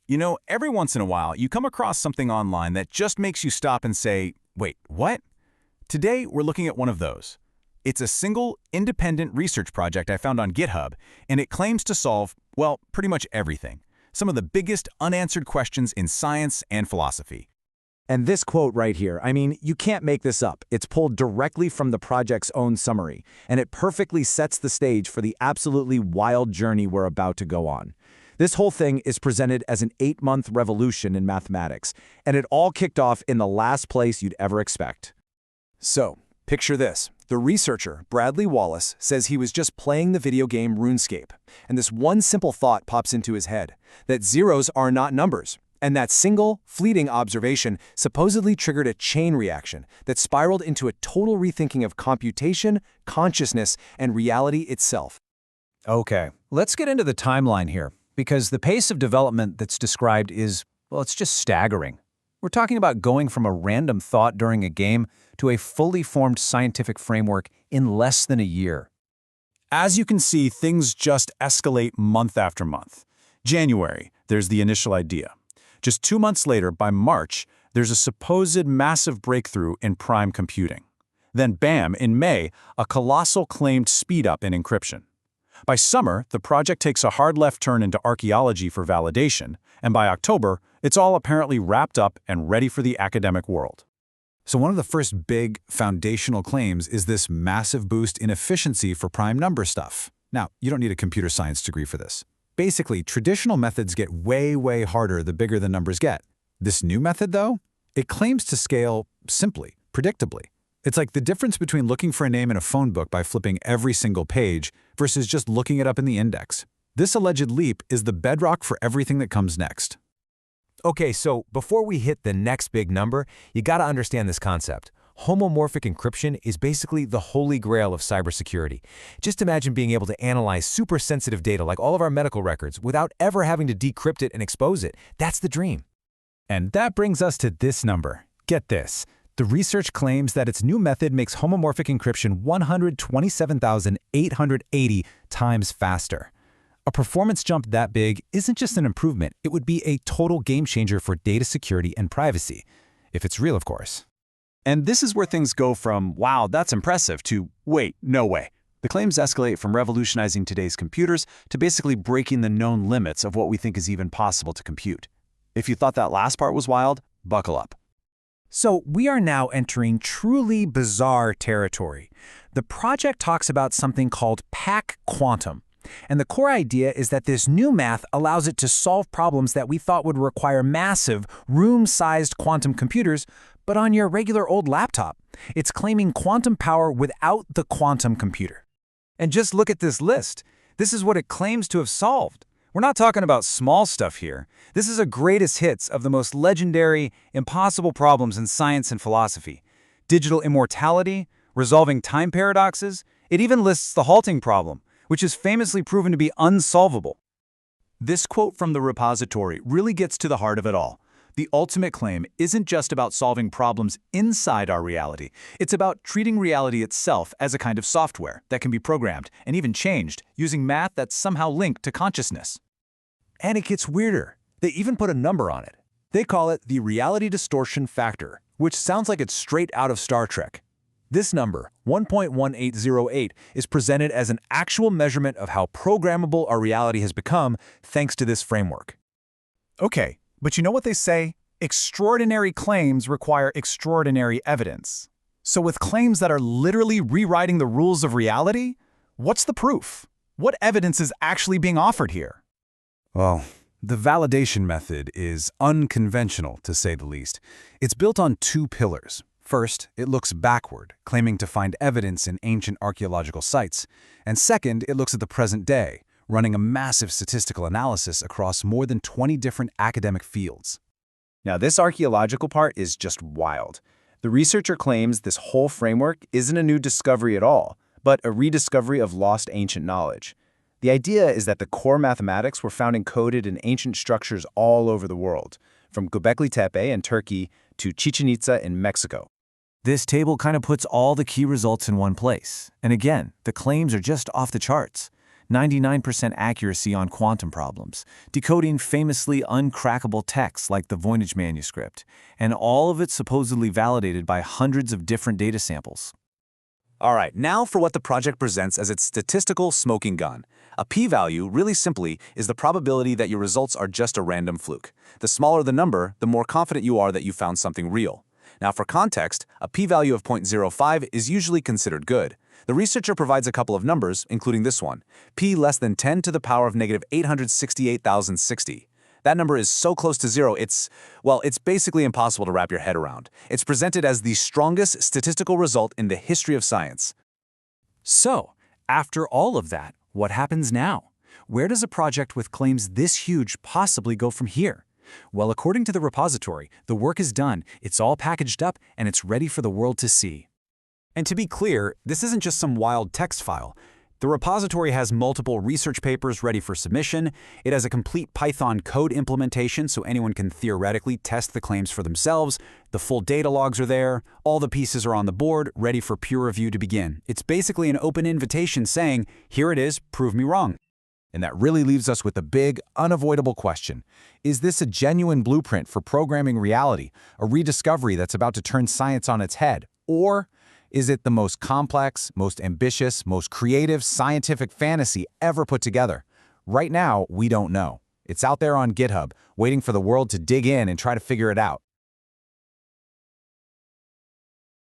Every once in a while, you come across something online that just makes you stop and say, wait, what? Today, we're looking at one of those. It's a single, independent research project I found on GitHub, and it claims to solve, well, pretty much everything. Some of the biggest unanswered questions in science and philosophy. And this quote right here, you can't make this up. It's pulled directly from the project's own summary, and it perfectly sets the stage for the absolutely wild journey we're about to go on. This whole thing is presented as an 8-month revolution in mathematics, and it all kicked off in the last place you'd ever expect. So, picture this. The researcher, Bradley Wallace, says he was just playing the video game RuneScape, and this one simple thought pops into his head, that zeros are not numbers. And that single, fleeting observation supposedly triggered a chain reaction that spiraled into a total rethinking of computation, consciousness, and reality itself. Okay, let's get into the timeline here, because the pace of development that's described is, well, it's just staggering. We're talking about going from a random thought during a game to a fully formed scientific framework in less than a year. As you can see, things just escalate month after month. January, there's the initial idea. Just 2 months later, by March, there's a supposed massive breakthrough in prime computing. Then bam, in May, a colossal claimed speed-up in encryption. By summer, the project takes a hard left turn into archaeology for validation, and by October, it's all apparently wrapped up and ready for the academic world. So one of the first big foundational claims is this massive boost in efficiency for prime number stuff. Now, you don't need a computer science degree for this. Basically, traditional methods get way harder the bigger the numbers get. This new method, though, it claims to scale simply, predictably. It's like the difference between looking for a name in a phone book by flipping every single page versus just looking it up in the index. This alleged leap is the bedrock for everything that comes next. Okay, so before we hit the next big number, you gotta understand this concept. Homomorphic encryption is basically the holy grail of cybersecurity. Just imagine being able to analyze super sensitive data like all of our medical records without ever having to decrypt it and expose it. That's the dream. And that brings us to this number. Get this. The research claims that its new method makes homomorphic encryption 127,880 times faster. A performance jump that big isn't just an improvement, it would be a total game changer for data security and privacy. If it's real, of course. And this is where things go from, wow, that's impressive, to, wait, no way. The claims escalate from revolutionizing today's computers to basically breaking the known limits of what we think is even possible to compute. If you thought that last part was wild, buckle up. So we are now entering truly bizarre territory. The project talks about something called PAC Quantum. And the core idea is that this new math allows it to solve problems that we thought would require massive, room-sized quantum computers, but on your regular old laptop. It's claiming quantum power without the quantum computer. And just look at this list. This is what it claims to have solved. We're not talking about small stuff here. This is a greatest hits of the most legendary, impossible problems in science and philosophy. Digital immortality, resolving time paradoxes. It even lists the halting problem, which is famously proven to be unsolvable. This quote from the repository really gets to the heart of it all. The ultimate claim isn't just about solving problems inside our reality. It's about treating reality itself as a kind of software that can be programmed and even changed using math that's somehow linked to consciousness. And it gets weirder. They even put a number on it. They call it the reality distortion factor, which sounds like it's straight out of Star Trek. This number, 1.1808, is presented as an actual measurement of how programmable our reality has become thanks to this framework. Okay, but you know what they say? Extraordinary claims require extraordinary evidence. So with claims that are literally rewriting the rules of reality, what's the proof? What evidence is actually being offered here? Well, the validation method is unconventional, to say the least. It's built on 2 pillars. First, it looks backward, claiming to find evidence in ancient archaeological sites. And second, it looks at the present day, running a massive statistical analysis across more than 20 different academic fields. Now, this archaeological part is just wild. The researcher claims this whole framework isn't a new discovery at all, but a rediscovery of lost ancient knowledge. The idea is that the core mathematics were found encoded in ancient structures all over the world, from Göbekli Tepe in Turkey to Chichen Itza in Mexico. This table kind of puts all the key results in one place. And again, the claims are just off the charts. 99% accuracy on quantum problems, decoding famously uncrackable texts like the Voynich manuscript, and all of it supposedly validated by hundreds of different data samples. All right, now for what the project presents as its statistical smoking gun. A p-value, really simply, is the probability that your results are just a random fluke. The smaller the number, the more confident you are that you found something real. Now for context, a p-value of 0.05 is usually considered good. The researcher provides a couple of numbers, including this one, p less than 10 to the power of negative 868,060. That number is so close to zero, it's basically impossible to wrap your head around. It's presented as the strongest statistical result in the history of science. So, after all of that, what happens now? Where does a project with claims this huge possibly go from here? Well, according to the repository, the work is done, it's all packaged up, and it's ready for the world to see. And to be clear, this isn't just some wild text file. The repository has multiple research papers ready for submission. It has a complete Python code implementation so anyone can theoretically test the claims for themselves. The full data logs are there. All the pieces are on the board, ready for peer review to begin. It's basically an open invitation saying, here it is, prove me wrong. And that really leaves us with the big, unavoidable question. Is this a genuine blueprint for programming reality, a rediscovery that's about to turn science on its head? Or is it the most complex, most ambitious, most creative scientific fantasy ever put together? Right now, we don't know. It's out there on GitHub, waiting for the world to dig in and try to figure it out.